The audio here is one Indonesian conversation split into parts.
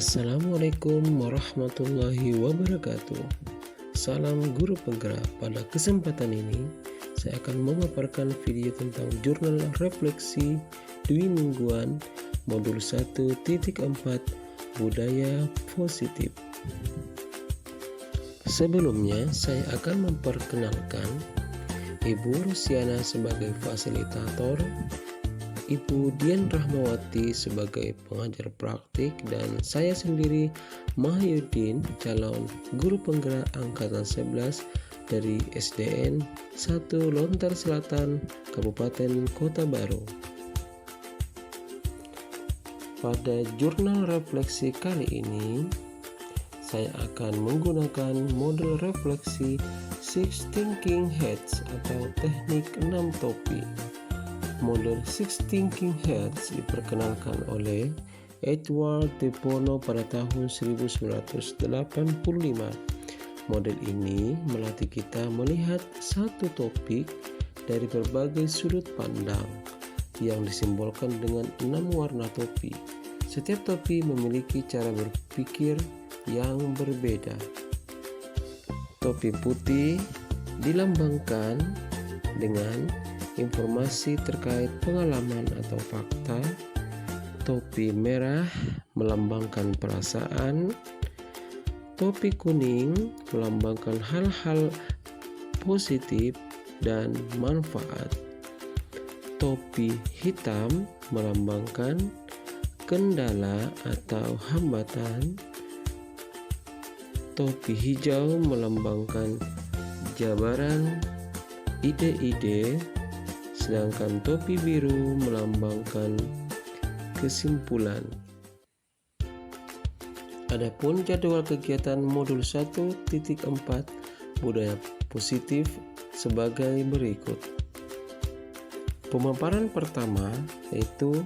Assalamualaikum warahmatullahi wabarakatuh. Salam guru penggerak. Pada kesempatan ini saya akan memaparkan video tentang jurnal refleksi dwi mingguan modul 1.4 budaya positif. Sebelumnya saya akan memperkenalkan Ibu Rusiana sebagai fasilitator, Ibu Dian Rahmawati sebagai pengajar praktik, dan saya sendiri Mahyudin, calon guru penggerak angkatan 11 dari SDN 1 Lontar Selatan, Kabupaten Kota Baru. Pada jurnal refleksi kali ini saya akan menggunakan model refleksi Six Thinking Hats atau teknik 6 topi. Model Six Thinking Hats diperkenalkan oleh Edward de Bono pada tahun 1985. Model ini melatih kita melihat satu topik dari berbagai sudut pandang yang disimbolkan dengan 6 warna topi. Setiap topi memiliki cara berpikir yang berbeda. Topi putih dilambangkan dengan informasi terkait pengalaman atau fakta. Topi merah melambangkan perasaan. Topi kuning melambangkan hal-hal positif dan manfaat. Topi hitam melambangkan kendala atau hambatan. Topi hijau melambangkan jabaran ide-ide, sedangkan topi biru melambangkan kesimpulan. Adapun jadwal kegiatan modul 1.4 budaya positif sebagai berikut. Pemaparan pertama yaitu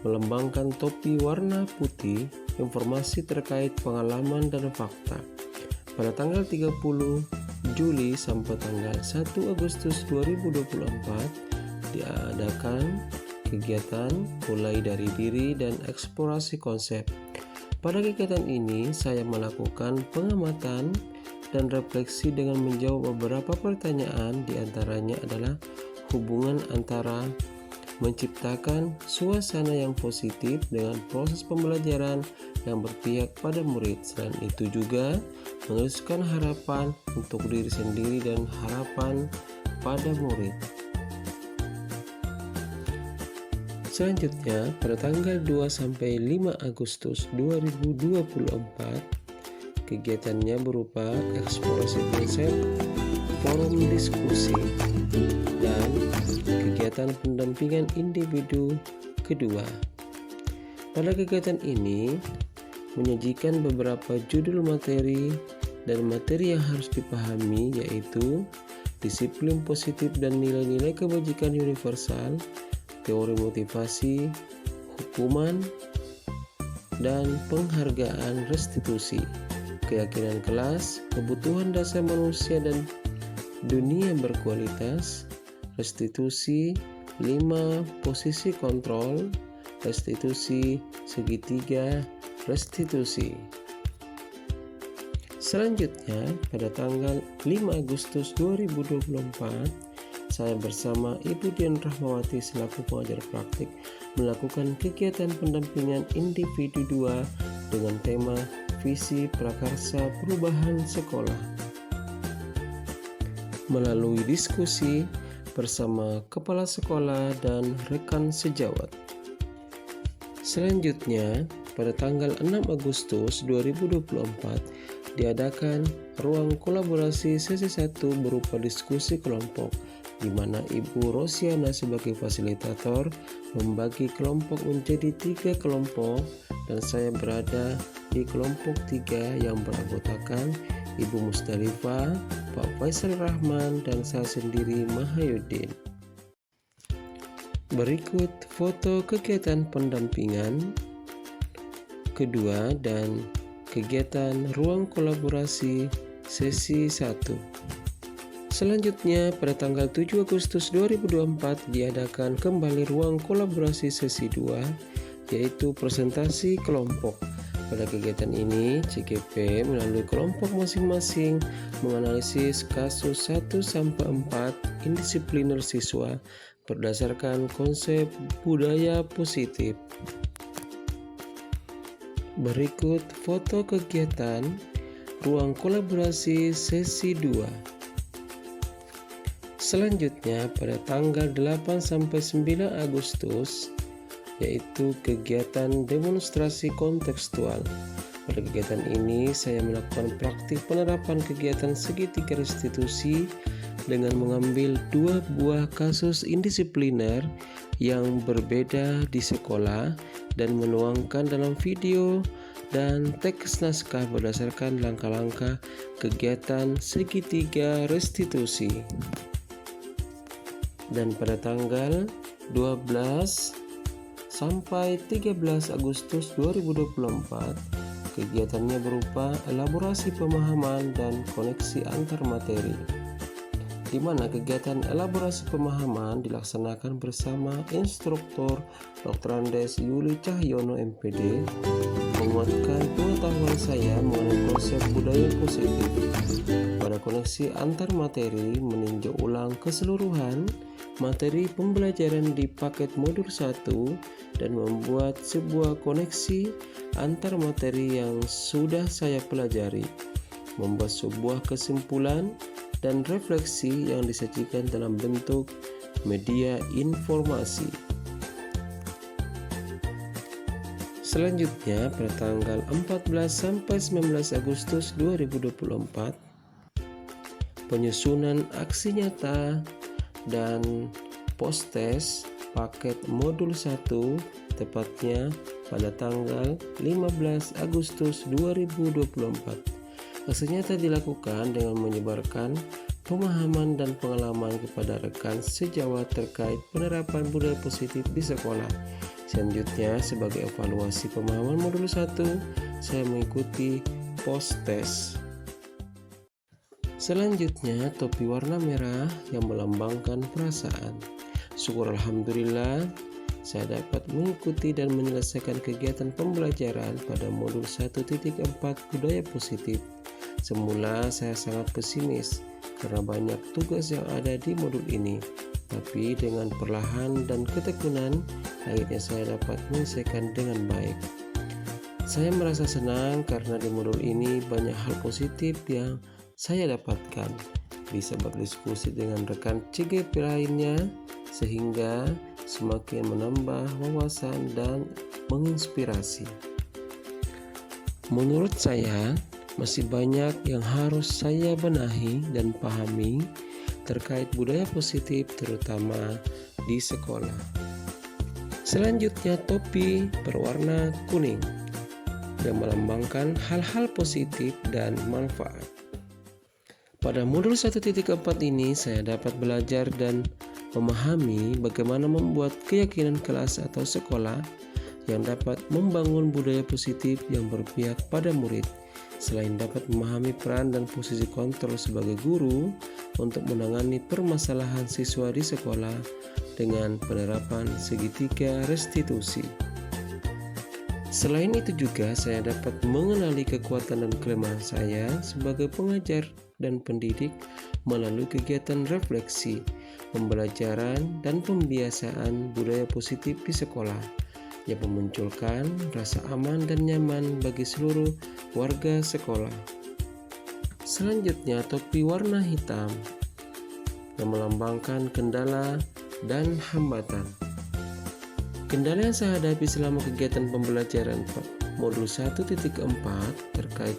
melambangkan topi warna putih, informasi terkait pengalaman dan fakta. Pada tanggal 30 Juli sampai tanggal 1 Agustus 2024 diadakan kegiatan mulai dari diri dan eksplorasi konsep. Pada kegiatan ini saya melakukan pengamatan dan refleksi dengan menjawab beberapa pertanyaan, diantaranya adalah hubungan antara menciptakan suasana yang positif dengan proses pembelajaran yang berpihak pada murid. Selain itu juga menuliskan harapan untuk diri sendiri dan harapan pada murid. Selanjutnya pada tanggal 2-5 Agustus 2024 kegiatannya berupa eksplorasi konsep, forum diskusi, dan kegiatan pendampingan individu kedua. Pada kegiatan ini menyajikan beberapa judul materi dan materi yang harus dipahami, yaitu disiplin positif dan nilai-nilai kebajikan universal, teori motivasi, hukuman, dan penghargaan restitusi, keyakinan kelas, kebutuhan dasar manusia dan dunia berkualitas, restitusi, 5 posisi kontrol, restitusi, segitiga, restitusi. Selanjutnya pada tanggal 5 Agustus 2024 saya bersama Ibu Dian Rahmawati selaku pengajar praktik melakukan kegiatan pendampingan individu 2 dengan tema visi prakarsa perubahan sekolah. Melalui diskusi bersama kepala sekolah dan rekan sejawat. Selanjutnya pada tanggal 6 Agustus 2024 diadakan ruang kolaborasi sesi 1 berupa diskusi kelompok, di mana Ibu Rosiana sebagai fasilitator membagi kelompok menjadi 3 kelompok, dan saya berada di kelompok 3 yang beranggotakan Ibu Mustalifah, Pak Faisal Rahman, dan saya sendiri Mahyudin. Berikut foto kegiatan pendampingan kedua dan kegiatan ruang kolaborasi sesi 1. Selanjutnya, pada tanggal 7 Agustus 2024 diadakan kembali ruang kolaborasi sesi 2, yaitu presentasi kelompok. Pada kegiatan ini, CGP melalui kelompok masing-masing menganalisis kasus 1-4 indisipliner siswa berdasarkan konsep budaya positif. Berikut foto kegiatan ruang kolaborasi sesi 2. Selanjutnya pada tanggal 8-9 Agustus yaitu kegiatan demonstrasi kontekstual. Pada kegiatan ini saya melakukan praktik penerapan kegiatan segitiga restitusi dengan mengambil 2 buah kasus indisipliner yang berbeda di sekolah dan menuangkan dalam video dan teks naskah berdasarkan langkah-langkah kegiatan segitiga restitusi. Dan pada tanggal 12 sampai 13 Agustus 2024, kegiatannya berupa elaborasi pemahaman dan koneksi antar materi, di mana kegiatan elaborasi pemahaman dilaksanakan bersama instruktur Dr. Andes Yuli Cahyono MPD, menguatkan pengetahuan saya mengenai konsep budaya positif. Pada koneksi antar materi, meninjau ulang keseluruhan materi pembelajaran di paket modul 1 dan membuat sebuah koneksi antar materi yang sudah saya pelajari, membuat sebuah kesimpulan dan refleksi yang disajikan dalam bentuk media informasi. Selanjutnya pada tanggal 14-19 Agustus 2024, penyusunan aksi nyata dan post-test paket modul 1 tepatnya pada tanggal 15 Agustus 2024. Aksi nyata dilakukan dengan menyebarkan pemahaman dan pengalaman kepada rekan sejawat terkait penerapan budaya positif di sekolah. Selanjutnya sebagai evaluasi pemahaman modul 1, saya mengikuti post-test. Selanjutnya topi warna merah yang melambangkan perasaan. Syukur alhamdulillah saya dapat mengikuti dan menyelesaikan kegiatan pembelajaran pada modul 1.4 budaya positif. Semula saya sangat pesimis karena banyak tugas yang ada di modul ini, tapi dengan perlahan dan ketekunan akhirnya saya dapat menyelesaikan dengan baik. Saya merasa senang karena di modul ini banyak hal positif yang saya dapatkan, bisa berdiskusi dengan rekan CGP lainnya sehingga semakin menambah wawasan dan menginspirasi. Menurut saya, masih banyak yang harus saya benahi dan pahami terkait budaya positif terutama di sekolah. Selanjutnya topi berwarna kuning yang melambangkan hal-hal positif dan manfaat. Pada modul 1.4 ini saya dapat belajar dan memahami bagaimana membuat keyakinan kelas atau sekolah yang dapat membangun budaya positif yang berpihak pada murid. Selain dapat memahami peran dan posisi kontrol sebagai guru untuk menangani permasalahan siswa di sekolah dengan penerapan segitiga restitusi. Selain itu juga saya dapat mengenali kekuatan dan kelemahan saya sebagai pengajar dan pendidik melalui kegiatan refleksi, pembelajaran, dan pembiasaan budaya positif di sekolah yang memunculkan rasa aman dan nyaman bagi seluruh warga sekolah. Selanjutnya topi warna hitam yang melambangkan kendala dan hambatan. Kendala yang saya hadapi selama kegiatan pembelajaran modul 1.4 terkait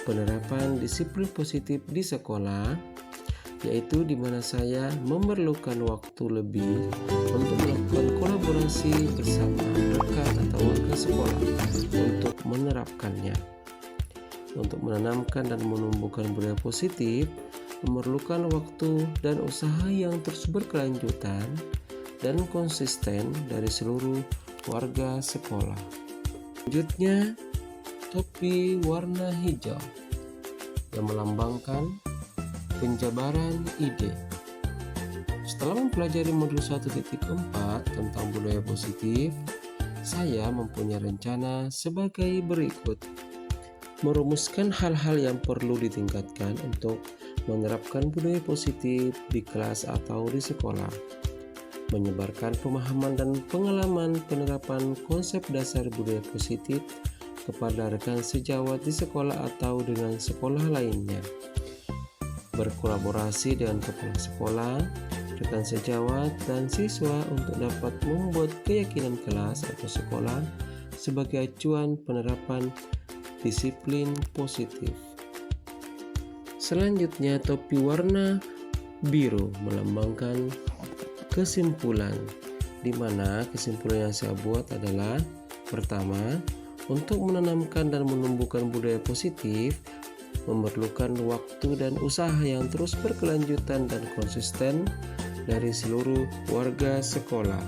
penerapan disiplin positif di sekolah, yaitu di mana saya memerlukan waktu lebih untuk melakukan kolaborasi bersama rekan atau warga sekolah untuk menerapkannya. Untuk menanamkan dan menumbuhkan budaya positif memerlukan waktu dan usaha yang terus berkelanjutan dan konsisten dari seluruh warga sekolah. Selanjutnya, topi warna hijau yang melambangkan penjabaran ide. Setelah mempelajari modul 1.4 tentang budaya positif, Saya mempunyai rencana sebagai berikut. Merumuskan hal-hal yang perlu ditingkatkan untuk menerapkan budaya positif di kelas atau di sekolah. Menyebarkan pemahaman dan pengalaman penerapan konsep dasar budaya positif kepada rekan sejawat di sekolah atau dengan sekolah lainnya. Berkolaborasi dengan kepala sekolah, rekan sejawat, dan siswa untuk dapat membuat keyakinan kelas atau sekolah sebagai acuan penerapan disiplin positif. Selanjutnya, topi warna biru melambangkan kesimpulan, di mana kesimpulan yang saya buat adalah: pertama, untuk menanamkan dan menumbuhkan budaya positif memerlukan waktu dan usaha yang terus berkelanjutan dan konsisten dari seluruh warga sekolah.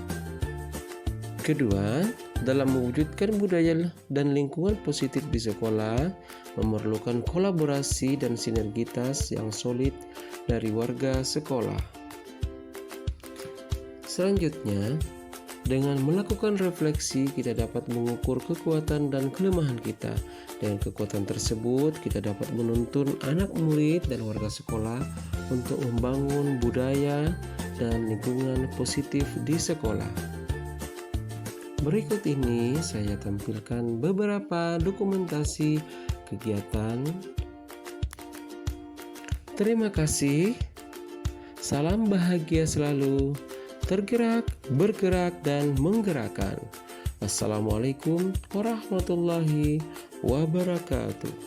Kedua, dalam mewujudkan budaya dan lingkungan positif di sekolah memerlukan kolaborasi dan sinergitas yang solid dari warga sekolah. Selanjutnya, dengan melakukan refleksi, kita dapat mengukur kekuatan dan kelemahan kita. Dengan kekuatan tersebut, kita dapat menuntun anak murid dan warga sekolah untuk membangun budaya dan lingkungan positif di sekolah. Berikut ini saya tampilkan beberapa dokumentasi kegiatan. Terima kasih. Salam bahagia selalu. Tergerak, bergerak, dan menggerakkan. Assalamualaikum warahmatullahi wabarakatuh.